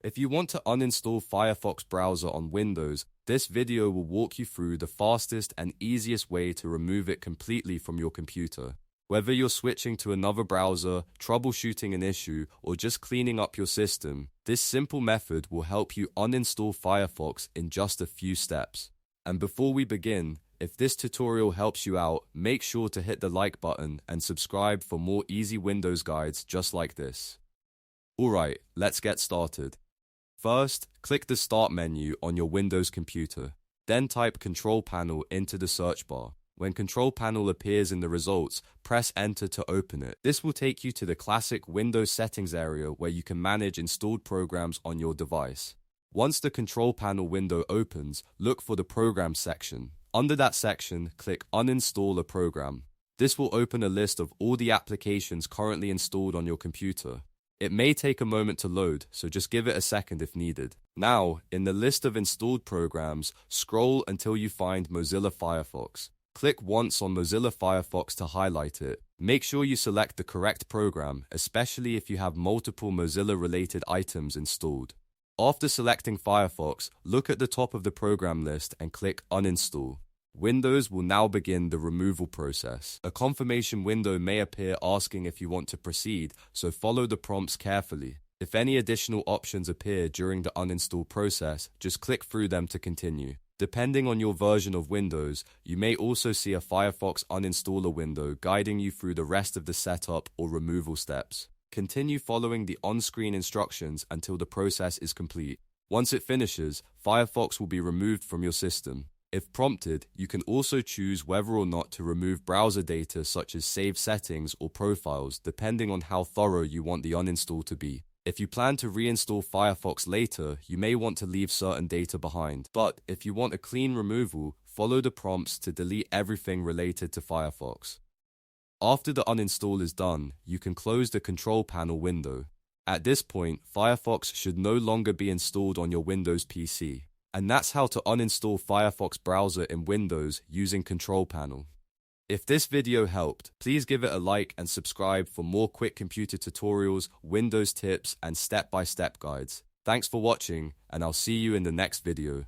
If you want to uninstall Firefox browser on Windows, this video will walk you through the fastest and easiest way to remove it completely from your computer. Whether you're switching to another browser, troubleshooting an issue, or just cleaning up your system, this simple method will help you uninstall Firefox in just a few steps. And before we begin, if this tutorial helps you out, make sure to hit the like button and subscribe for more easy Windows guides just like this. Alright, let's get started. First, click the Start menu on your Windows computer. Then type Control Panel into the search bar. When Control Panel appears in the results, press Enter to open it. This will take you to the classic Windows settings area where you can manage installed programs on your device. Once the Control Panel window opens, look for the Programs section. Under that section, click Uninstall a program. This will open a list of all the applications currently installed on your computer. It may take a moment to load, so just give it a second if needed. Now, in the list of installed programs, scroll until you find Mozilla Firefox. Click once on Mozilla Firefox to highlight it. Make sure you select the correct program, especially if you have multiple Mozilla-related items installed. After selecting Firefox, look at the top of the program list and click Uninstall. Windows will now begin the removal process. A confirmation window may appear asking if you want to proceed, so follow the prompts carefully. If any additional options appear during the uninstall process, just click through them to continue. Depending on your version of Windows, you may also see a Firefox uninstaller window guiding you through the rest of the setup or removal steps. Continue following the on-screen instructions until the process is complete. Once it finishes, Firefox will be removed from your system. If prompted, you can also choose whether or not to remove browser data such as saved settings or profiles, depending on how thorough you want the uninstall to be. If you plan to reinstall Firefox later, you may want to leave certain data behind. But if you want a clean removal, follow the prompts to delete everything related to Firefox. After the uninstall is done, you can close the Control Panel window. At this point, Firefox should no longer be installed on your Windows PC. And that's how to uninstall Firefox browser in Windows using Control Panel. If this video helped, please give it a like and subscribe for more quick computer tutorials, Windows tips, and step-by-step guides. Thanks for watching, and I'll see you in the next video.